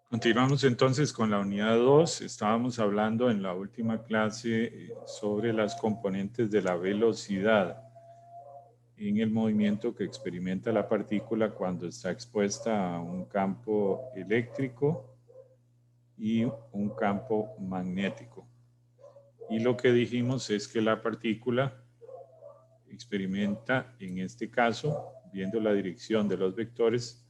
Continuamos entonces con la unidad 2. Estábamos hablando en la última clase sobre las componentes de la velocidad en el movimiento que experimenta la partícula cuando está expuesta a un campo eléctrico y un campo magnético. Y lo que dijimos es que la partícula experimenta, en este caso, viendo la dirección de los vectores,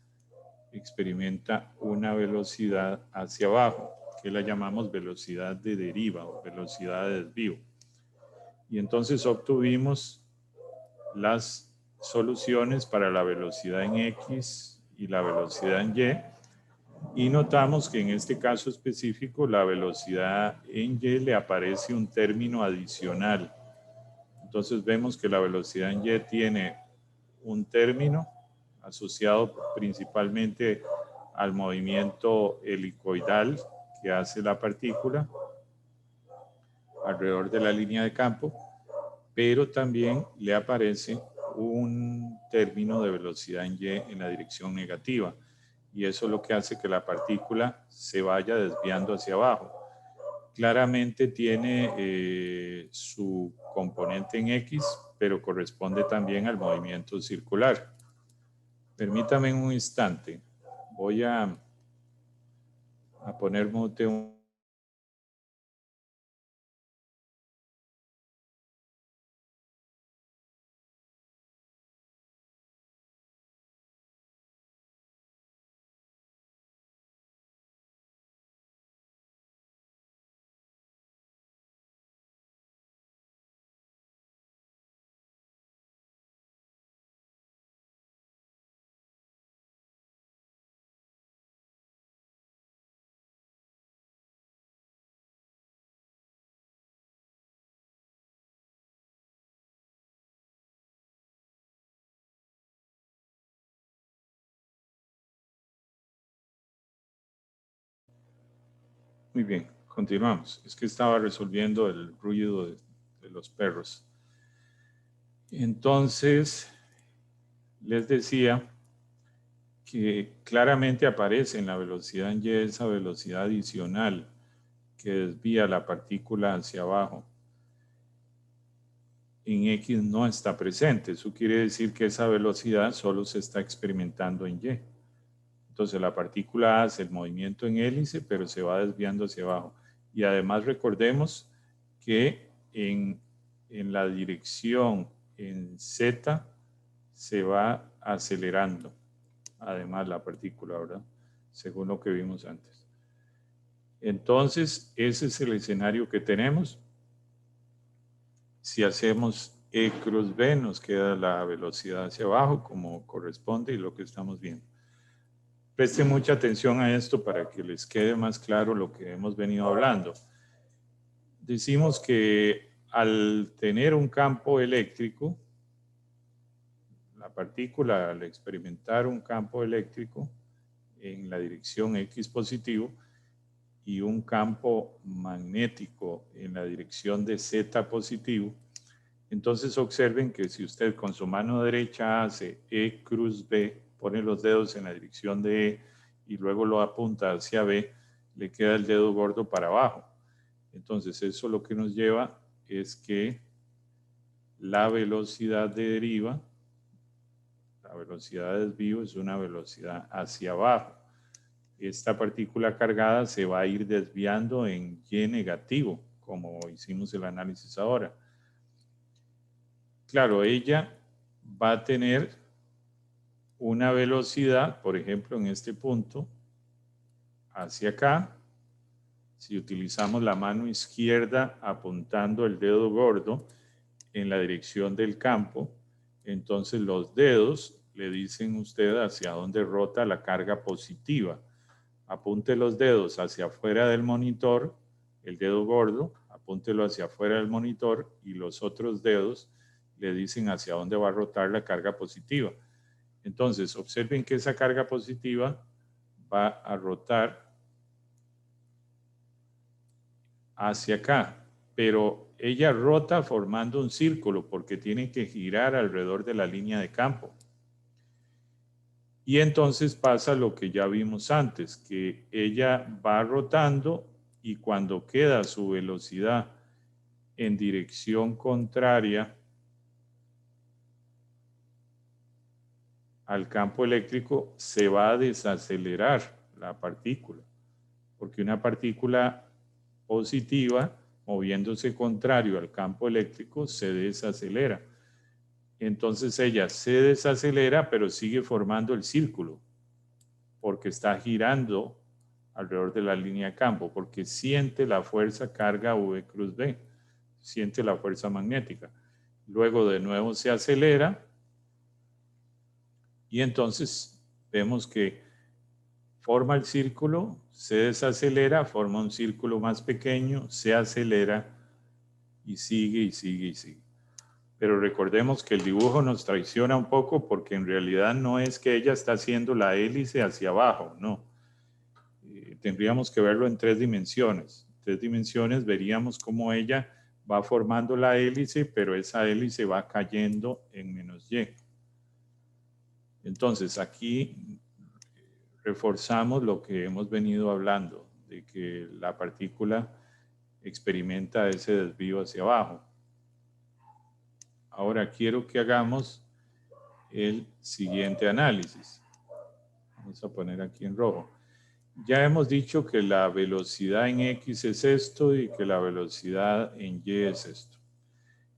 experimenta una velocidad hacia abajo, que la llamamos velocidad de deriva o velocidad de desvío. Y entonces obtuvimos las soluciones para la velocidad en X y la velocidad en Y. Y notamos que en este caso específico la velocidad en Y le aparece un término adicional. Entonces vemos que la velocidad en Y tiene un término asociado principalmente al movimiento helicoidal que hace la partícula alrededor de la línea de campo, pero también le aparece un término de velocidad en Y en la dirección negativa, y eso es lo que hace que la partícula se vaya desviando hacia abajo. Claramente tiene su componente en X, pero corresponde también al movimiento circular. Permítame un instante. Voy a poner mute un... Muy bien, continuamos. Es que estaba resolviendo el ruido de los perros. Entonces, les decía que claramente aparece en la velocidad en Y esa velocidad adicional que desvía la partícula hacia abajo. En X no está presente. Eso quiere decir que esa velocidad solo se está experimentando en Y. Entonces la partícula hace el movimiento en hélice, pero se va desviando hacia abajo. Y además recordemos que en la dirección en Z se va acelerando. Además la partícula, ¿verdad? Según lo que vimos antes. Entonces, ese es el escenario que tenemos. Si hacemos E cruz B, nos queda la velocidad hacia abajo, como corresponde y lo que estamos viendo. Presten mucha atención a esto para que les quede más claro lo que hemos venido hablando. Decimos que al tener un campo eléctrico, la partícula al experimentar un campo eléctrico en la dirección X positivo y un campo magnético en la dirección de Z positivo, entonces observen que si usted con su mano derecha hace E cruz B, pone los dedos en la dirección de E y luego lo apunta hacia B, le queda el dedo gordo para abajo. Entonces eso lo que nos lleva es que la velocidad de deriva, la velocidad de desvío es una velocidad hacia abajo. Esta partícula cargada se va a ir desviando en Y negativo, como hicimos el análisis ahora. Claro, ella va a tener una velocidad, por ejemplo, en este punto, hacia acá. Si utilizamos la mano izquierda apuntando el dedo gordo en la dirección del campo, entonces los dedos le dicen a usted hacia dónde rota la carga positiva. Apunte los dedos hacia afuera del monitor, el dedo gordo, apúntelo hacia afuera del monitor y los otros dedos le dicen hacia dónde va a rotar la carga positiva. Entonces, observen que esa carga positiva va a rotar hacia acá, pero ella rota formando un círculo porque tiene que girar alrededor de la línea de campo. Y entonces pasa lo que ya vimos antes, que ella va rotando y cuando queda su velocidad en dirección contraria al campo eléctrico, se va a desacelerar la partícula, porque una partícula positiva moviéndose contrario al campo eléctrico se desacelera. Entonces ella se desacelera, pero sigue formando el círculo, porque está girando alrededor de la línea de campo, porque siente la fuerza carga V cruz B, siente la fuerza magnética. Luego de nuevo se acelera y entonces vemos que forma el círculo, se desacelera, forma un círculo más pequeño, se acelera y sigue y sigue y sigue. Pero recordemos que el dibujo nos traiciona un poco porque en realidad no es que ella está haciendo la hélice hacia abajo, no. Tendríamos que verlo en 3 dimensiones. En 3 dimensiones veríamos cómo ella va formando la hélice, pero esa hélice va cayendo en menos y. Entonces aquí reforzamos lo que hemos venido hablando, de que la partícula experimenta ese desvío hacia abajo. Ahora quiero que hagamos el siguiente análisis. Vamos a poner aquí en rojo. Ya hemos dicho que la velocidad en X es esto y que la velocidad en Y es esto.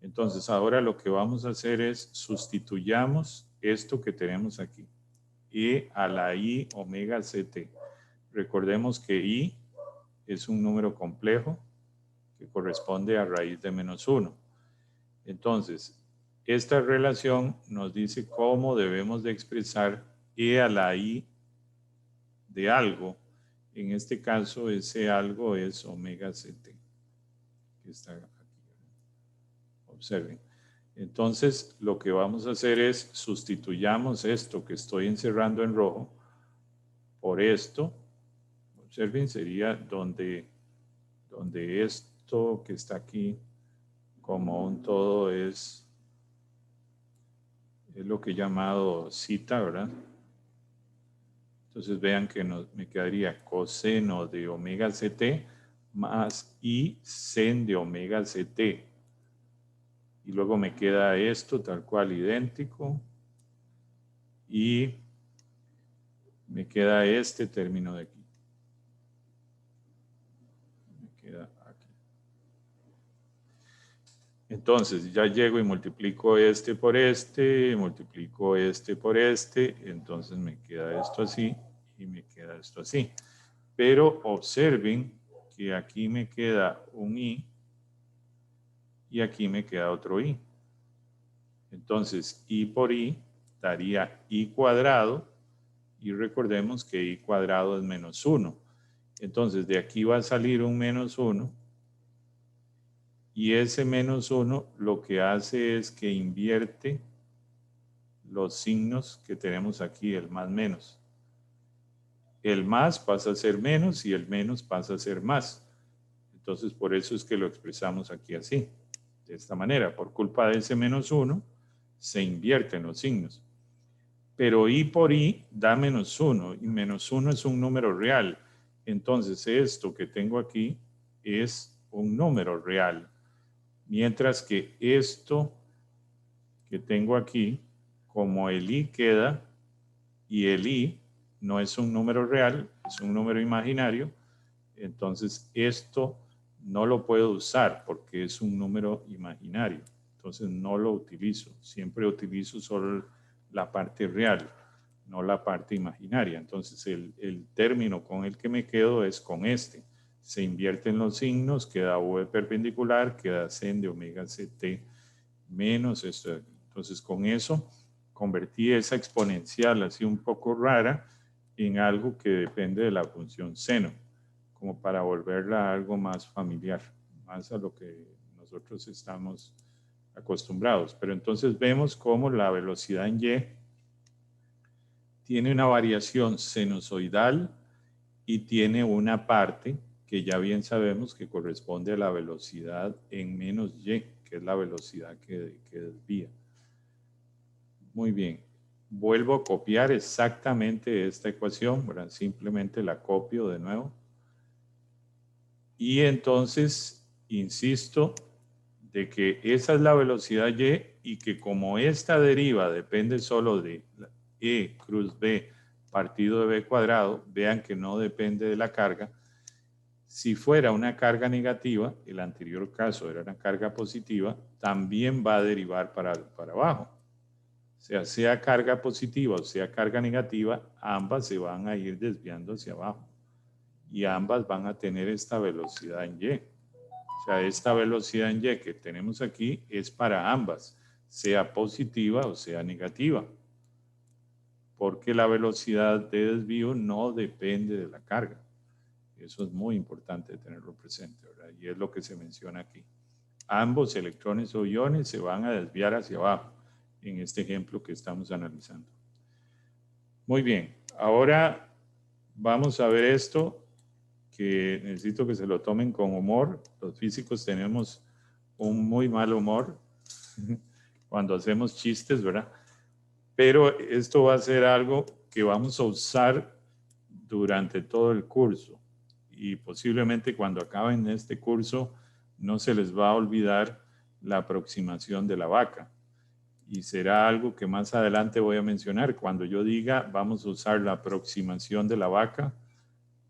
Entonces ahora lo que vamos a hacer es sustituyamos esto que tenemos aquí. E a la I omega CT. Recordemos que I es un número complejo que corresponde a raíz de menos 1. Entonces, esta relación nos dice cómo debemos de expresar E a la I de algo. En este caso, ese algo es omega CT, que está aquí. Observen. Entonces, lo que vamos a hacer es sustituyamos esto que estoy encerrando en rojo por esto. Observen, sería donde esto que está aquí como un todo es lo que he llamado cita, ¿verdad? Entonces vean que me quedaría coseno de omega CT más I sen de omega CT. Y luego me queda esto tal cual idéntico. Y me queda este término de aquí. Me queda aquí. Entonces ya llego y multiplico este por este, multiplico este por este, entonces me queda esto así y me queda esto así. Pero observen que aquí me queda un I y aquí me queda otro I. Entonces, I por I daría I cuadrado y recordemos que I cuadrado es menos 1. Entonces, de aquí va a salir un menos 1 y ese menos 1 lo que hace es que invierte los signos que tenemos aquí, el más menos. El más pasa a ser menos y el menos pasa a ser más. Entonces, por eso es que lo expresamos aquí así, de esta manera. Por culpa de ese menos 1, se invierten los signos. Pero I por I da menos 1, y menos 1 es un número real. Entonces, esto que tengo aquí es un número real. Mientras que esto que tengo aquí, como el I queda, y el I no es un número real, es un número imaginario, entonces esto no lo puedo usar porque es un número imaginario. Entonces no lo utilizo. Siempre utilizo solo la parte real, no la parte imaginaria. Entonces el término con el que me quedo es con este. Se invierten los signos, queda V perpendicular, queda sen de omega CT menos esto de aquí. Entonces con eso convertí esa exponencial así un poco rara en algo que depende de la función seno, como para volverla algo más familiar, más a lo que nosotros estamos acostumbrados. Pero entonces vemos cómo la velocidad en Y tiene una variación sinusoidal y tiene una parte que ya bien sabemos que corresponde a la velocidad en menos Y, que es la velocidad que desvía. Muy bien. vuelvo a copiar exactamente esta ecuación, ¿verdad? Simplemente la copio de nuevo. Y entonces, insisto, de que esa es la velocidad y que como esta deriva depende solo de e cruz b partido de b cuadrado, vean que no depende de la carga. Si fuera una carga negativa, el anterior caso era una carga positiva, también va a derivar para abajo. O sea carga positiva o sea carga negativa, ambas se van a ir desviando hacia abajo. Y ambas van a tener esta velocidad en y. O sea, esta velocidad en y que tenemos aquí es para ambas, sea positiva o sea negativa. Porque la velocidad de desvío no depende de la carga. Eso es muy importante tenerlo presente, ¿verdad? Y es lo que se menciona aquí. Ambos electrones o iones se van a desviar hacia abajo en este ejemplo que estamos analizando. Muy bien, ahora vamos a ver esto que necesito que se lo tomen con humor. Los físicos tenemos un muy mal humor cuando hacemos chistes, ¿verdad? Pero esto va a ser algo que vamos a usar durante todo el curso y posiblemente cuando acaben este curso no se les va a olvidar la aproximación de la vaca. Y será algo que más adelante voy a mencionar. Cuando yo diga vamos a usar la aproximación de la vaca,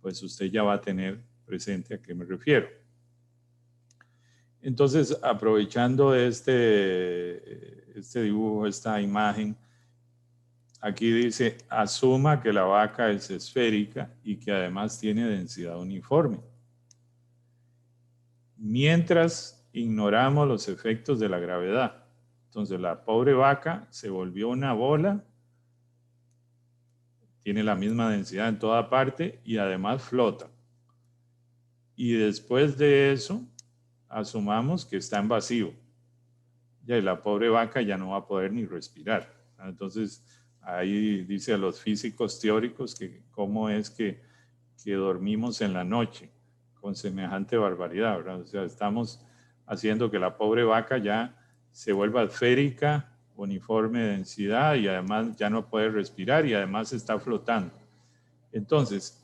pues usted ya va a tener presente a qué me refiero. Entonces, aprovechando este dibujo, esta imagen, aquí dice, asuma que la vaca es esférica y que además tiene densidad uniforme. Mientras ignoramos los efectos de la gravedad. Entonces, la pobre vaca se volvió una bola, tiene la misma densidad en toda parte y además flota. Y después de eso, asumamos que está en vacío. Ya la pobre vaca ya no va a poder ni respirar. Entonces, ahí dice a los físicos teóricos que cómo es que dormimos en la noche con semejante barbaridad, ¿verdad? O sea, estamos haciendo que la pobre vaca ya se vuelva esférica, uniforme de densidad y además ya no puede respirar y además está flotando. Entonces,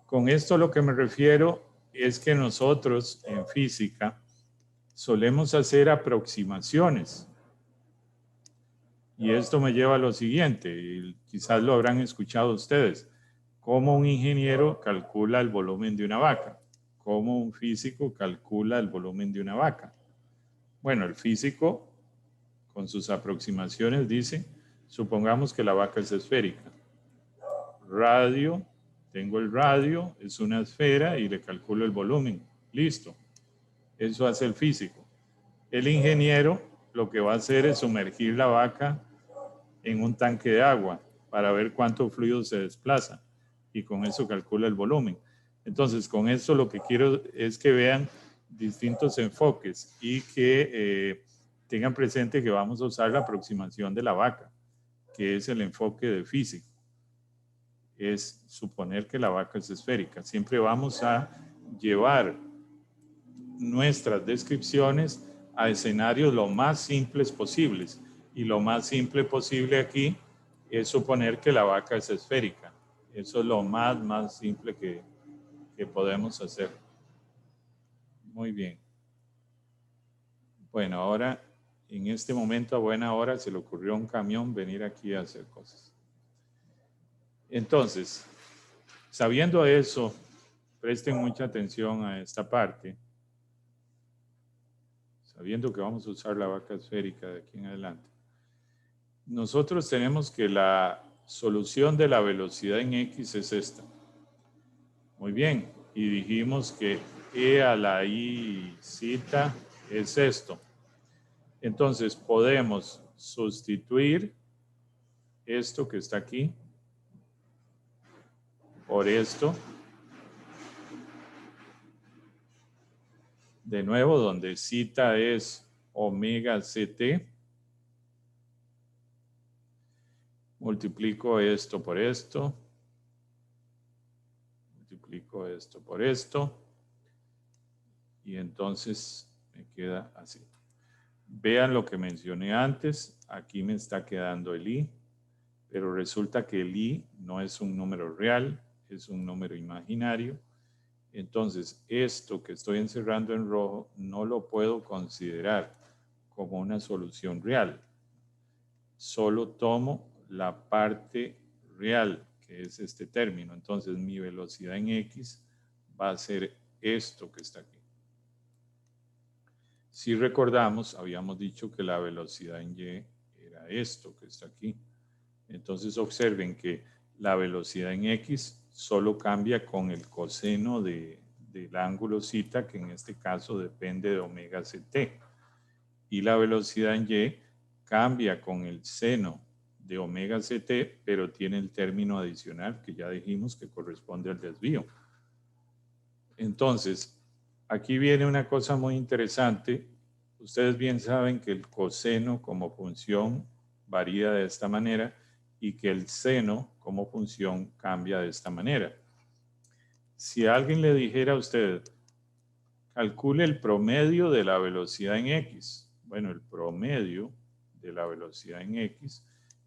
con esto lo que me refiero es que nosotros en física solemos hacer aproximaciones. Y esto me lleva a lo siguiente, y quizás lo habrán escuchado ustedes. ¿Cómo un ingeniero calcula el volumen de una vaca? ¿Cómo un físico calcula el volumen de una vaca? Bueno, el físico, con sus aproximaciones, dice, supongamos que la vaca es esférica. Radio, tengo el radio, es una esfera y le calculo el volumen. Listo. Eso hace el físico. El ingeniero lo que va a hacer es sumergir la vaca en un tanque de agua para ver cuánto fluido se desplaza y con eso calcula el volumen. Entonces, con esto lo que quiero es que vean distintos enfoques y que tengan presente que vamos a usar la aproximación de la vaca, que es el enfoque de físico. Es suponer que la vaca es esférica. Siempre vamos a llevar nuestras descripciones a escenarios lo más simples posibles. Y lo más simple posible aquí es suponer que la vaca es esférica. Eso es lo más simple que podemos hacer. Muy bien. Bueno, ahora, en este momento, a buena hora, se le ocurrió a un camión venir aquí a hacer cosas. Entonces, sabiendo eso, presten mucha atención a esta parte. Sabiendo que vamos a usar la vaca esférica de aquí en adelante. Nosotros tenemos que la solución de la velocidad en X es esta. Muy bien, y dijimos que E a la I zeta es esto. Entonces podemos sustituir esto que está aquí por esto. De nuevo, donde zeta es omega ct. Multiplico esto por esto. Multiplico esto por esto. Y entonces me queda así. Vean lo que mencioné antes. Aquí me está quedando el I. pero resulta que el i no es un número real, es un número imaginario. Entonces, esto que estoy encerrando en rojo no lo puedo considerar como una solución real. Solo tomo la parte real, que es este término. Entonces, mi velocidad en x va a ser esto que está aquí. Si recordamos, habíamos dicho que la velocidad en y era esto que está aquí. Entonces, observen que la velocidad en x solo cambia con el coseno del ángulo zeta, que en este caso depende de omega ct. Y la velocidad en y cambia con el seno de omega ct, pero tiene el término adicional que ya dijimos que corresponde al desvío. Entonces, aquí viene una cosa muy interesante. Ustedes bien saben que el coseno como función varía de esta manera y que el seno como función cambia de esta manera. Si alguien le dijera a usted, calcule el promedio de la velocidad en x. Bueno, el promedio de la velocidad en x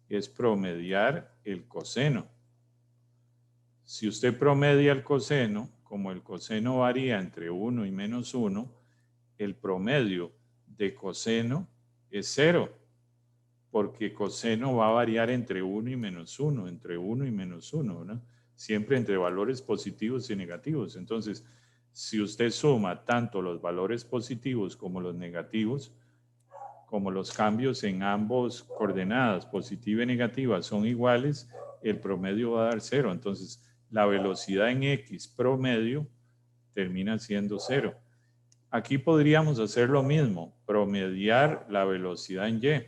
es promediar el coseno. Si usted promedia el coseno, como el coseno varía entre 1 y menos 1, el promedio de coseno es 0, porque coseno va a variar entre 1 y menos 1, entre 1 y menos 1, ¿no? Siempre entre valores positivos y negativos. Entonces, si usted suma tanto los valores positivos como los negativos, como los cambios en ambos coordenadas, positiva y negativa, son iguales, el promedio va a dar 0. Entonces, la velocidad en x promedio termina siendo 0. Aquí podríamos hacer lo mismo, promediar la velocidad en y.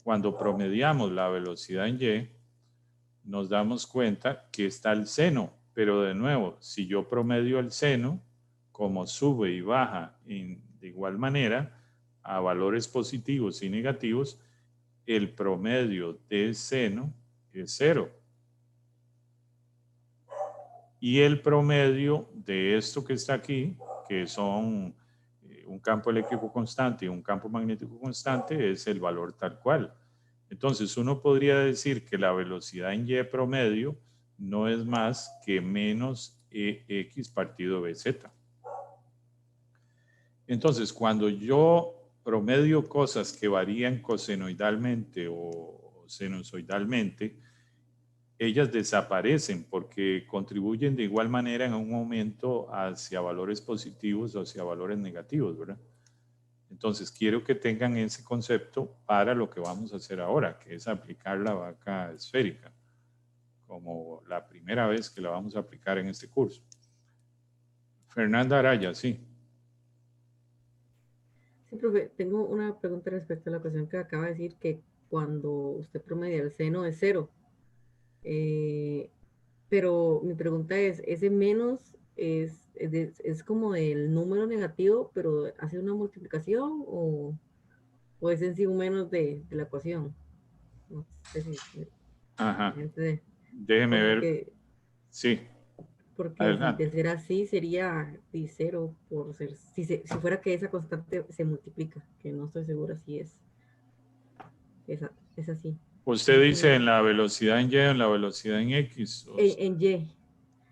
Cuando promediamos la velocidad en y, nos damos cuenta que está el seno, pero de nuevo, si yo promedio el seno, como sube y baja de igual manera a valores positivos y negativos, el promedio del seno es 0. Y el promedio de esto que está aquí, que son un campo eléctrico constante y un campo magnético constante, es el valor tal cual. Entonces, uno podría decir que la velocidad en y promedio no es más que menos ex partido bz. Entonces, cuando yo promedio cosas que varían cosenoidalmente o sinusoidalmente, ellas desaparecen porque contribuyen de igual manera en un momento hacia valores positivos o hacia valores negativos, ¿verdad? Entonces, quiero que tengan ese concepto para lo que vamos a hacer ahora, que es aplicar la vaca esférica, como la primera vez que la vamos a aplicar en este curso. Fernanda Araya, sí. Sí, profe, tengo una pregunta respecto a la ecuación que acaba de decir que cuando usted promedia el seno es 0. Eh, pero mi pregunta es, ¿ese menos es como el número negativo, pero hace una multiplicación o es en sí un menos de la ecuación? No sé si Ajá. me Déjeme ver. porque, Sí, porque si de adelante. ser así sería 0 por ser, si fuera que esa constante se multiplica, que no estoy segura si es así. Usted dice Entonces, en la velocidad en y o en la velocidad en x. en Y.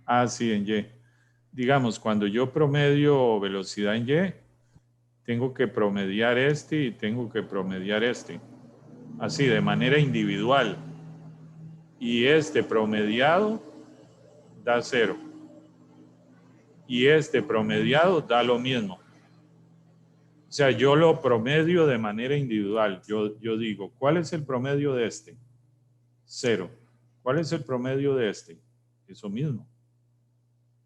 Ah, sí, en y. Digamos, cuando yo promedio velocidad en y, tengo que promediar este y tengo que promediar este. Así, de manera individual. Y este promediado da 0. Y este promediado da lo mismo. O sea, yo lo promedio de manera individual. Yo digo, ¿cuál es el promedio de este? 0. ¿Cuál es el promedio de este? Eso mismo.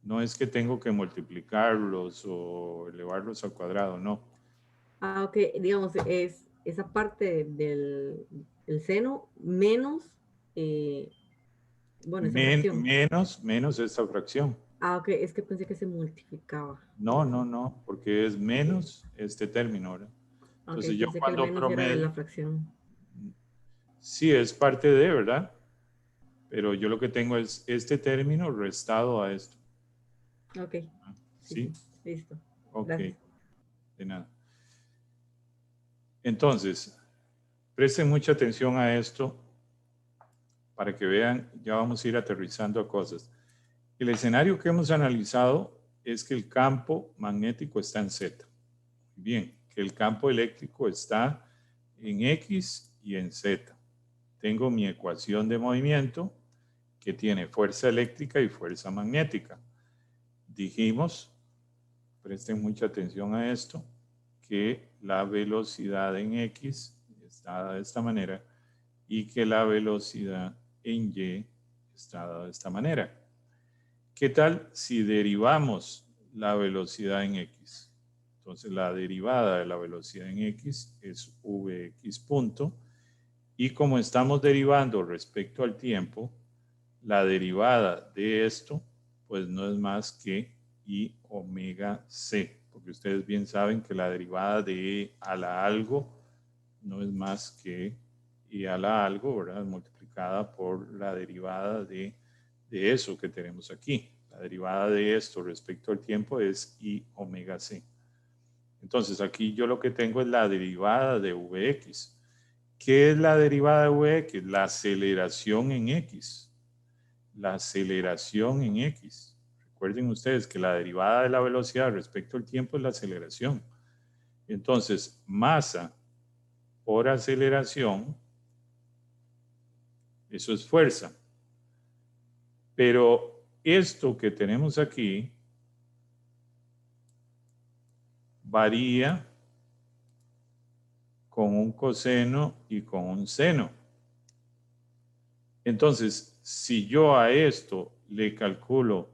No es que tengo que multiplicarlos o elevarlos al cuadrado, no. Ah, ok, digamos, es esa parte del seno menos, eh, bueno, esa fracción. Menos esta fracción. Ah, ok, es que pensé que se multiplicaba, por No, eso. no, no, porque es Ok, menos este término, ¿verdad? ok, Entonces yo pensé que el cuando menos era promedio, la fracción. sí es parte de, ¿verdad? Pero yo lo que tengo es este término restado a esto. Ok, sí, ¿Sí? sí, listo. Ok, Gracias. de nada. Entonces, presten mucha atención a esto para que vean, ya vamos a ir aterrizando a cosas. El escenario que hemos analizado es que el campo magnético está en Z. Bien, que el campo eléctrico está en X y en Z. Tengo mi ecuación de movimiento que tiene fuerza eléctrica y fuerza magnética. Dijimos, presten mucha atención a esto, que la velocidad en X está dada de esta manera y que la velocidad en Y está dada de esta manera. ¿Qué tal si derivamos la velocidad en X? Entonces la derivada de la velocidad en X es Vx punto. Y como estamos derivando respecto al tiempo, la derivada de esto, pues no es más que I omega C, porque ustedes bien saben que la derivada de E a la algo no es más que I a la algo, ¿verdad? Multiplicada por la derivada de eso que tenemos aquí. La derivada de esto respecto al tiempo es I omega C. Entonces aquí yo lo que tengo es la derivada de Vx. ¿Qué es la derivada de Vx? La aceleración en X. La aceleración en X. Recuerden ustedes que la derivada de la velocidad respecto al tiempo es la aceleración. Entonces, masa por aceleración, eso es fuerza. Pero esto que tenemos aquí varía con un coseno y con un seno. Entonces, si yo a esto le calculo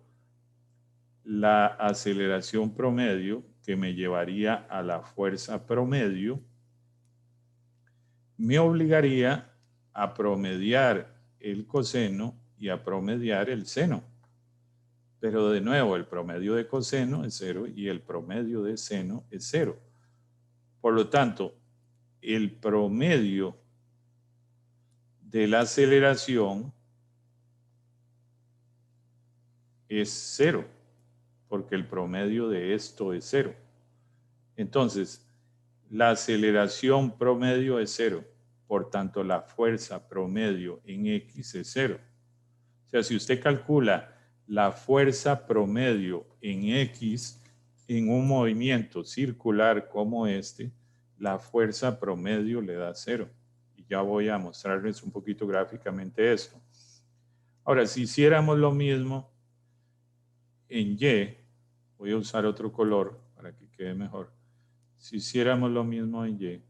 la aceleración promedio, que me llevaría a la fuerza promedio, me obligaría a promediar el coseno y a promediar el seno. Pero de nuevo, el promedio de coseno es 0 y el promedio de seno es 0. Por lo tanto, el promedio de la aceleración es 0, porque el promedio de esto es 0. Entonces, la aceleración promedio es 0. Por tanto, la fuerza promedio en X es 0. O sea, si usted calcula la fuerza promedio en X en un movimiento circular como este, la fuerza promedio le da 0. Y ya voy a mostrarles un poquito gráficamente esto. Ahora, si hiciéramos lo mismo en Y, voy a usar otro color para que quede mejor. Si hiciéramos lo mismo en Y,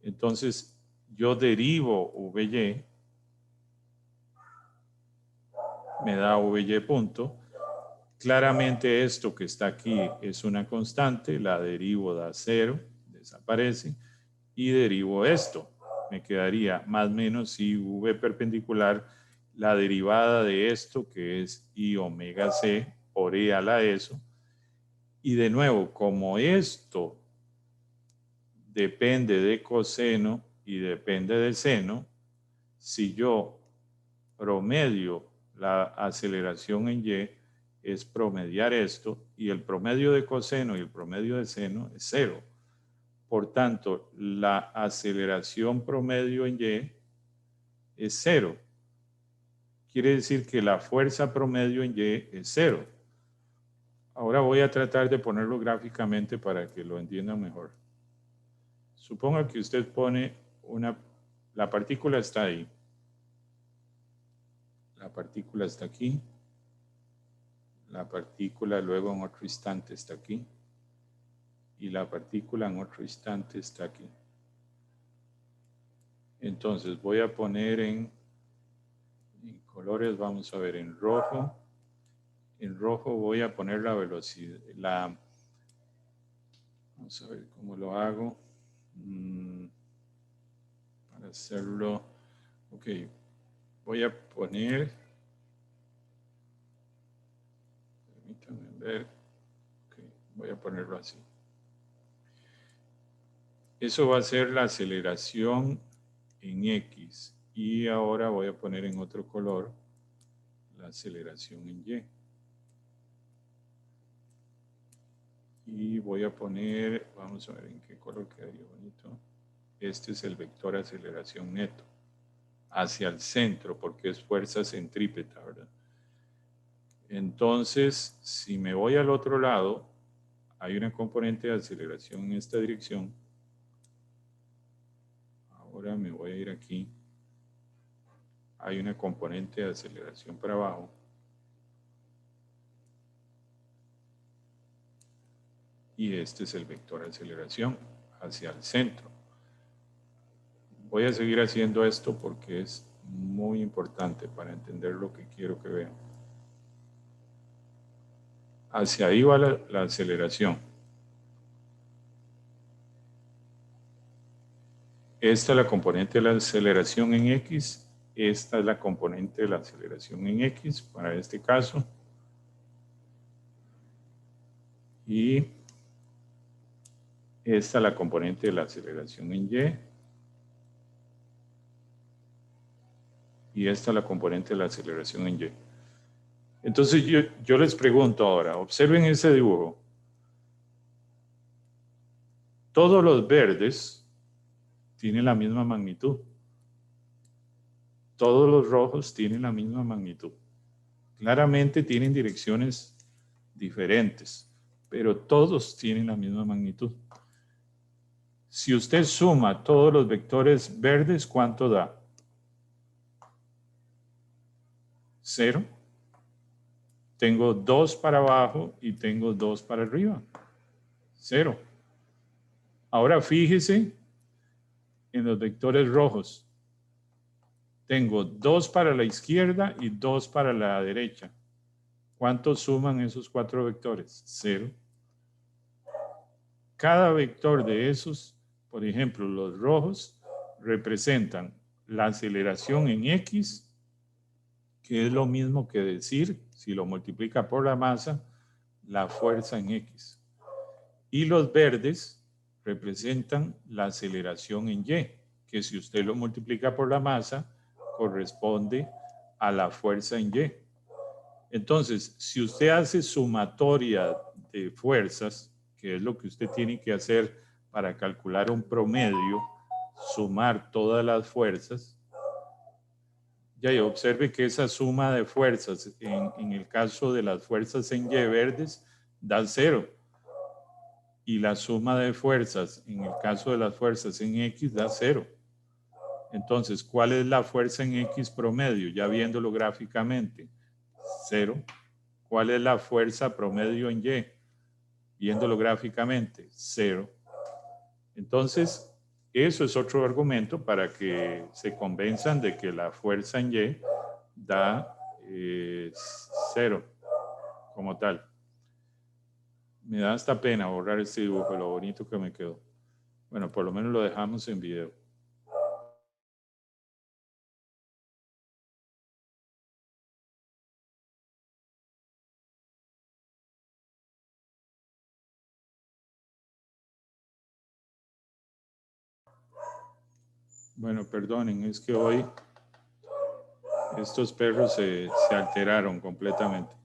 entonces yo derivo Vy, me da Vy punto. Claramente esto que está aquí es una constante, la derivo da 0, desaparece, y derivo esto. Me quedaría más o menos I V perpendicular, la derivada de esto que es I omega C por E a la eso. Y de nuevo, como esto depende de coseno y depende de seno, si yo promedio la aceleración en Y, es promediar esto, y el promedio de coseno y el promedio de seno es 0. Por tanto, la aceleración promedio en Y es 0. Quiere decir que la fuerza promedio en Y es 0. Ahora voy a tratar de ponerlo gráficamente para que lo entiendan mejor. Suponga que usted pone la partícula está ahí. La partícula está aquí. La partícula luego en otro instante está aquí. Y la partícula en otro instante está aquí. Entonces voy a poner en colores, vamos a ver, en rojo. En rojo voy a poner la velocidad, vamos a ver cómo lo hago. Para hacerlo, ok, voy a poner, permítanme ver, ok, voy a ponerlo así. Eso va a ser la aceleración en X. Y ahora voy a poner en otro color la aceleración en Y. Y voy a poner, vamos a ver en qué color quedaría bonito. Este es el vector aceleración neto. hacia el centro, porque es fuerza centrípeta, ¿verdad? Entonces, si me voy al otro lado, hay una componente de aceleración en esta dirección. Ahora me voy a ir aquí. Hay una componente de aceleración para abajo. Y este es el vector de aceleración hacia el centro. Voy a seguir haciendo esto porque es muy importante para entender lo que quiero que vean. Hacia ahí va la aceleración. Esta es la componente de la aceleración en X. Esta es la componente de la aceleración en X para este caso. Y esta es la componente de la aceleración en Y. Y esta es la componente de la aceleración en Y. Entonces yo les pregunto ahora, observen ese dibujo. Todos los verdes tienen la misma magnitud. Todos los rojos tienen la misma magnitud. Claramente tienen direcciones diferentes, pero todos tienen la misma magnitud. Si usted suma todos los vectores verdes, ¿cuánto da? 0. Tengo 2 para abajo y tengo 2 para arriba. 0. Ahora fíjese en los vectores rojos. Tengo 2 para la izquierda y 2 para la derecha. ¿Cuántos suman esos 4 vectores? 0. Cada vector de esos, por ejemplo, los rojos, representan la aceleración en X, que es lo mismo que decir, si lo multiplica por la masa, la fuerza en X. Y los verdes representan la aceleración en Y, que si usted lo multiplica por la masa, corresponde a la fuerza en Y. Entonces, si usted hace sumatoria de fuerzas, que es lo que usted tiene que hacer para calcular un promedio, sumar todas las fuerzas, ya observe que esa suma de fuerzas, en el caso de las fuerzas en Y verdes, da 0. Y la suma de fuerzas, en el caso de las fuerzas en X, da 0. Entonces, ¿cuál es la fuerza en X promedio? Ya viéndolo gráficamente, 0. ¿Cuál es la fuerza promedio en Y? Viéndolo gráficamente, 0. Entonces, eso es otro argumento para que se convenzan de que la fuerza en Y da 0 como tal. Me da hasta pena borrar este dibujo, lo bonito que me quedó. Bueno, por lo menos lo dejamos en video. Bueno, perdonen, es que hoy estos perros se alteraron completamente.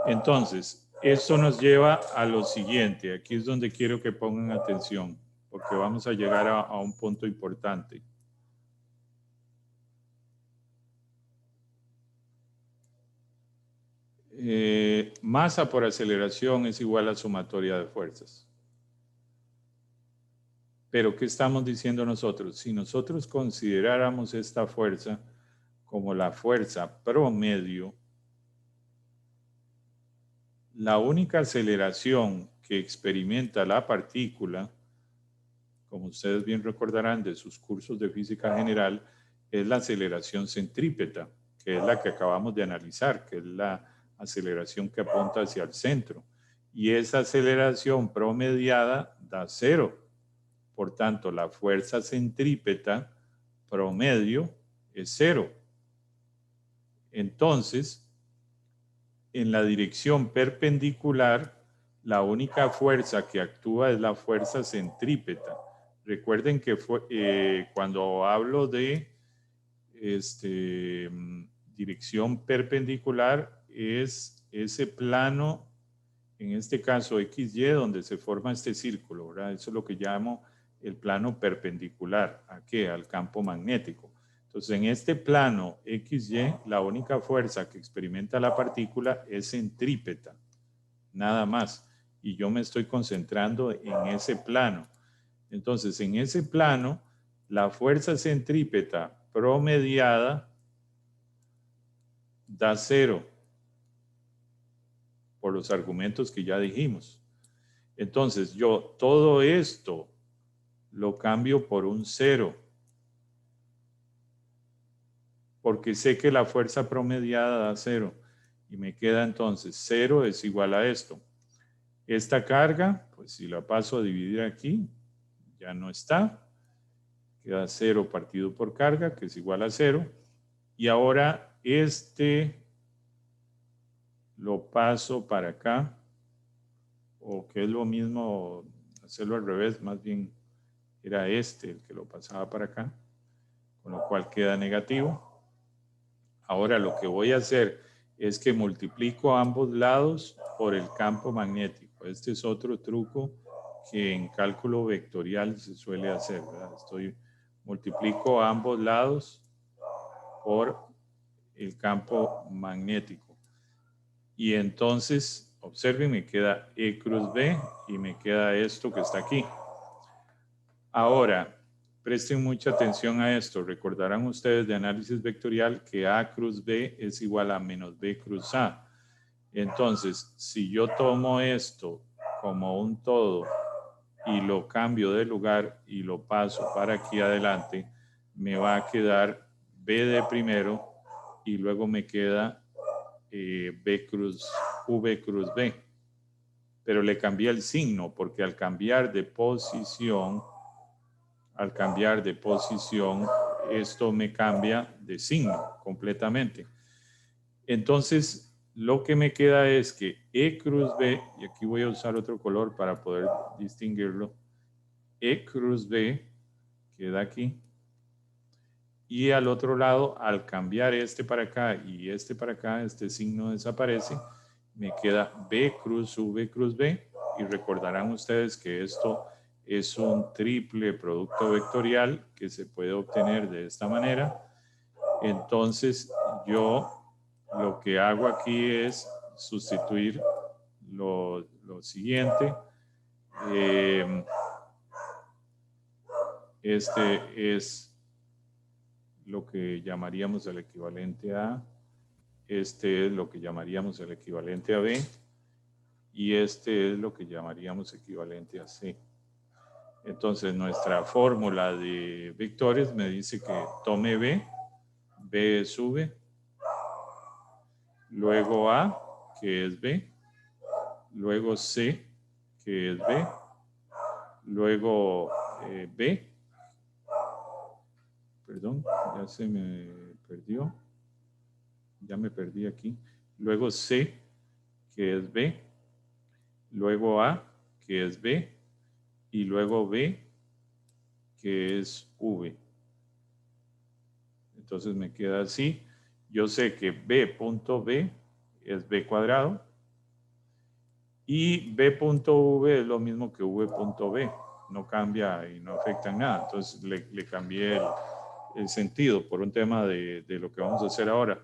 Entonces, esto nos lleva a lo siguiente. Aquí es donde quiero que pongan atención, porque vamos a llegar a un punto importante. Masa por aceleración es igual a sumatoria de fuerzas. Pero, ¿qué estamos diciendo nosotros? Si nosotros consideráramos esta fuerza como la fuerza promedio, la única aceleración que experimenta la partícula, como ustedes bien recordarán de sus cursos de física general, es la aceleración centrípeta, que es la que acabamos de analizar, que es la aceleración que apunta hacia el centro. Y esa aceleración promediada da 0. Por tanto, la fuerza centrípeta promedio es 0. Entonces, en la dirección perpendicular, la única fuerza que actúa es la fuerza centrípeta. Recuerden que cuando hablo de dirección perpendicular, es ese plano, en este caso XY, donde se forma este círculo, ¿verdad? Eso es lo que llamo el plano perpendicular. ¿A qué? Al campo magnético. Entonces, en este plano XY, la única fuerza que experimenta la partícula es centrípeta, nada más. Y yo me estoy concentrando en ese plano. Entonces, en ese plano, la fuerza centrípeta promediada da 0 por los argumentos que ya dijimos. Entonces, yo todo esto lo cambio por un 0. Porque sé que la fuerza promediada da 0. Y me queda entonces 0 es igual a esto. Esta carga, pues si la paso a dividir aquí, ya no está. Queda 0 partido por carga, que es igual a 0. Y ahora este lo paso para acá. O que es lo mismo, hacerlo al revés, más bien era este el que lo pasaba para acá. Con lo cual queda negativo. Ahora lo que voy a hacer es que multiplico ambos lados por el campo magnético. Este es otro truco que en cálculo vectorial se suele hacer, ¿verdad? Multiplico ambos lados por el campo magnético. Y entonces, observen, me queda E cruz B y me queda esto que está aquí. Ahora, presten mucha atención a esto. Recordarán ustedes de análisis vectorial que A cruz B es igual a menos B cruz A. Entonces, si yo tomo esto como un todo y lo cambio de lugar y lo paso para aquí adelante, me va a quedar B de primero y luego me queda V cruz B. Pero le cambié el signo porque al cambiar de posición, esto me cambia de signo completamente. Entonces, lo que me queda es que E cruz B, y aquí voy a usar otro color para poder distinguirlo, E cruz B queda aquí. Y al otro lado, al cambiar este para acá y este para acá, este signo desaparece, me queda B cruz V cruz B. Y recordarán ustedes que esto es un triple producto vectorial que se puede obtener de esta manera. Entonces, yo lo que hago aquí es sustituir lo siguiente. Este es lo que llamaríamos el equivalente a, este es lo que llamaríamos el equivalente a B, y este es lo que llamaríamos equivalente a C. Entonces, nuestra fórmula de vectores me dice que tome B, B es V, luego A, que es B, luego C, que es B, luego B, perdón, ya se me perdió, ya me perdí aquí, luego C, que es B, luego A, que es B, y luego B, que es V. Entonces me queda así. Yo sé que B punto B es B cuadrado y B punto V es lo mismo que V punto B. No cambia y no afecta en nada. Entonces le cambié el sentido por un tema de lo que vamos a hacer ahora.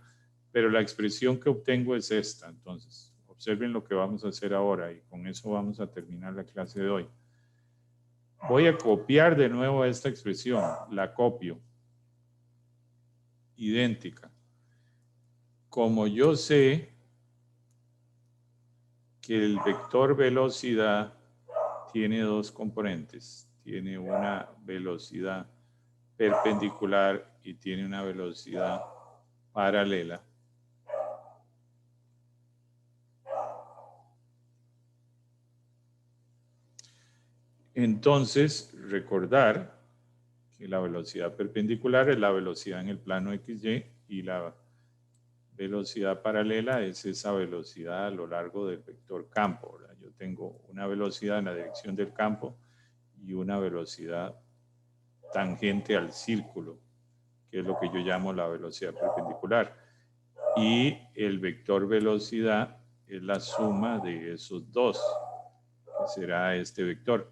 Pero la expresión que obtengo es esta. Entonces, observen lo que vamos a hacer ahora y con eso vamos a terminar la clase de hoy. Voy a copiar de nuevo esta expresión. La copio. Idéntica. Como yo sé que el vector velocidad tiene dos componentes. Tiene una velocidad perpendicular y tiene una velocidad paralela. Entonces, recordar que la velocidad perpendicular es la velocidad en el plano XY y la velocidad paralela es esa velocidad a lo largo del vector campo, ¿verdad? Yo tengo una velocidad en la dirección del campo y una velocidad tangente al círculo, que es lo que yo llamo la velocidad perpendicular. Y el vector velocidad es la suma de esos dos, que será este vector.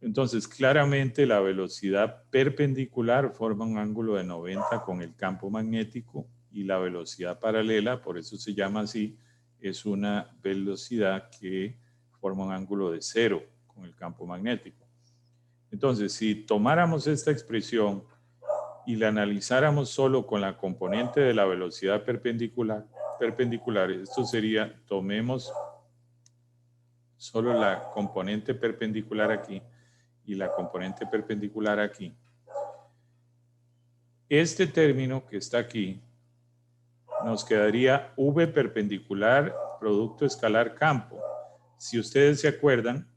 Entonces, claramente la velocidad perpendicular forma un ángulo de 90 con el campo magnético y la velocidad paralela, por eso se llama así, es una velocidad que forma un ángulo de 0 con el campo magnético. Entonces, si tomáramos esta expresión y la analizáramos solo con la componente de la velocidad perpendicular, esto sería, tomemos solo la componente perpendicular aquí y la componente perpendicular aquí. Este término que está aquí nos quedaría V perpendicular producto escalar campo. Si ustedes se acuerdan,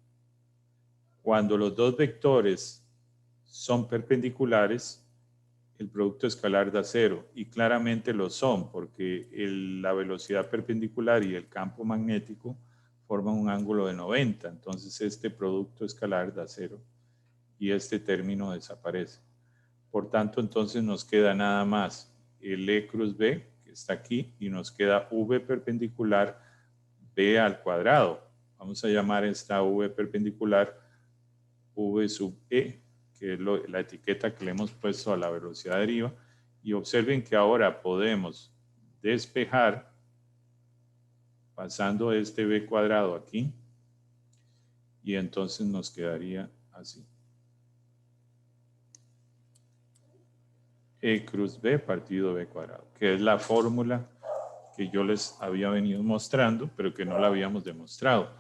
cuando los dos vectores son perpendiculares, el producto escalar da 0 y claramente lo son porque la velocidad perpendicular y el campo magnético forman un ángulo de 90. Entonces este producto escalar da 0 y este término desaparece. Por tanto, entonces nos queda nada más el E cruz B, que está aquí, y nos queda V perpendicular B al cuadrado. Vamos a llamar esta V perpendicular V sub E, que es la etiqueta que le hemos puesto a la velocidad deriva. Y observen que ahora podemos despejar pasando este B cuadrado aquí, y entonces nos quedaría así. E cruz B partido B cuadrado, que es la fórmula que yo les había venido mostrando, pero que no la habíamos demostrado.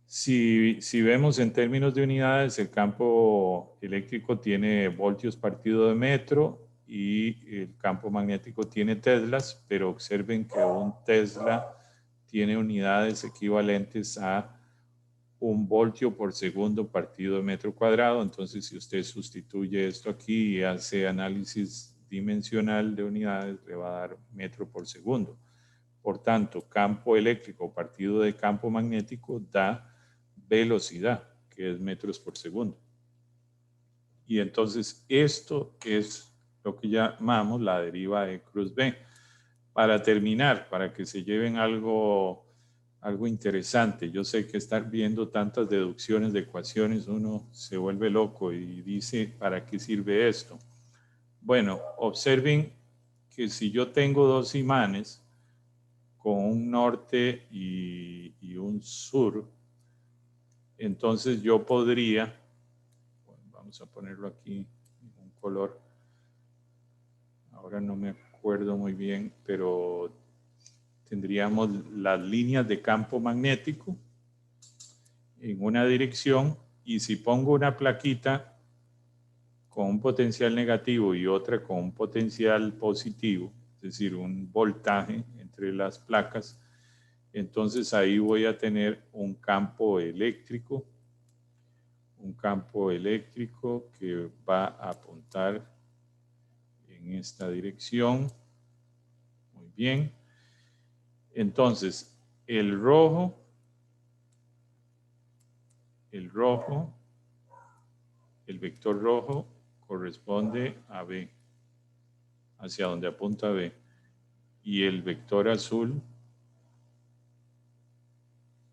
Si vemos en términos de unidades, el campo eléctrico tiene voltios partido de metro y el campo magnético tiene teslas, pero observen que un tesla tiene unidades equivalentes a 1 voltio por segundo partido de metro cuadrado. Entonces, si usted sustituye esto aquí y hace análisis dimensional de unidades, le va a dar metro por segundo. Por tanto, campo eléctrico partido de campo magnético da velocidad, que es metros por segundo. Y entonces esto es lo que llamamos la deriva de cruz B. Para terminar, para que se lleven algo interesante. Yo sé que estar viendo tantas deducciones de ecuaciones, uno se vuelve loco y dice, ¿para qué sirve esto? Bueno, observen que si yo tengo dos imanes con un norte y un sur, entonces yo podría, bueno, vamos a ponerlo aquí en un color, ahora no me acuerdo muy bien, pero tendríamos las líneas de campo magnético en una dirección, y si pongo una plaquita con un potencial negativo y otra con un potencial positivo, es decir, un voltaje entre las placas, entonces ahí voy a tener un campo eléctrico que va a apuntar en esta dirección. Muy bien. Entonces, el rojo, el vector rojo corresponde a B, hacia donde apunta B. Y el vector azul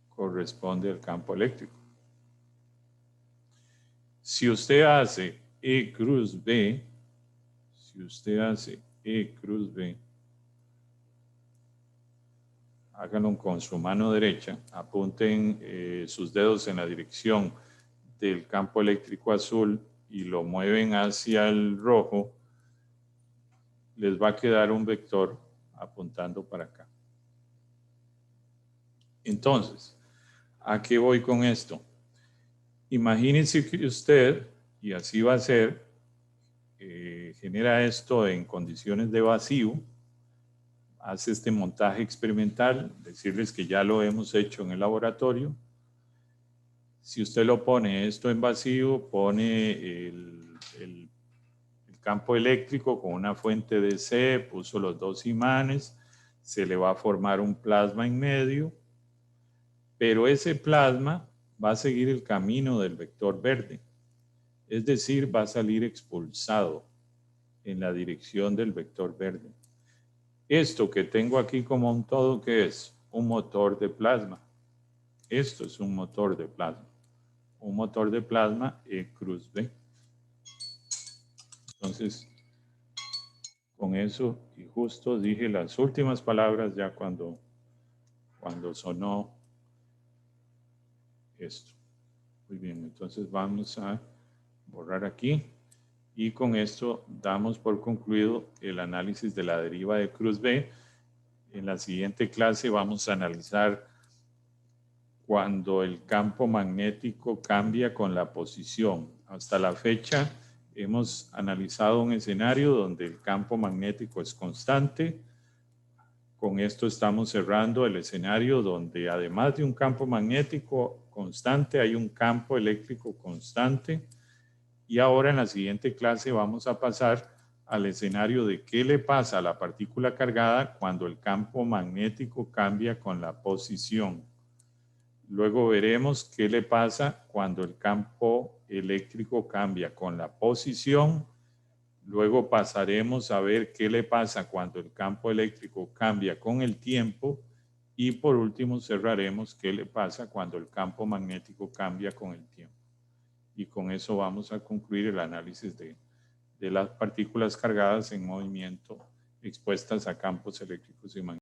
corresponde al campo eléctrico. Si usted hace E cruz B, háganlo con su mano derecha, apunten sus dedos en la dirección del campo eléctrico azul y lo mueven hacia el rojo, les va a quedar un vector apuntando para acá. Entonces, ¿a qué voy con esto? Imagínense que usted, y así va a ser, genera esto en condiciones de vacío, hace este montaje experimental, decirles que ya lo hemos hecho en el laboratorio. Si usted lo pone esto en vacío, pone el campo eléctrico con una fuente DC, puso los dos imanes, se le va a formar un plasma en medio, pero ese plasma va a seguir el camino del vector verde, es decir, va a salir expulsado en la dirección del vector verde. Esto que tengo aquí como un todo, ¿qué es? Un motor de plasma. Esto es un motor de plasma. un motor de plasma E cruz B. Entonces, con eso, y justo dije las últimas palabras ya cuando sonó esto. Muy bien, entonces vamos a borrar aquí. Y con esto damos por concluido el análisis de la deriva de cruz B. En la siguiente clase vamos a analizar cuando el campo magnético cambia con la posición. Hasta la fecha hemos analizado un escenario donde el campo magnético es constante. Con esto estamos cerrando el escenario donde además de un campo magnético constante hay un campo eléctrico constante. Y ahora en la siguiente clase vamos a pasar al escenario de qué le pasa a la partícula cargada cuando el campo magnético cambia con la posición. Luego veremos qué le pasa cuando el campo eléctrico cambia con la posición. Luego pasaremos a ver qué le pasa cuando el campo eléctrico cambia con el tiempo. Y por último cerraremos qué le pasa cuando el campo magnético cambia con el tiempo. Y con eso vamos a concluir el análisis de las partículas cargadas en movimiento expuestas a campos eléctricos y magnéticos.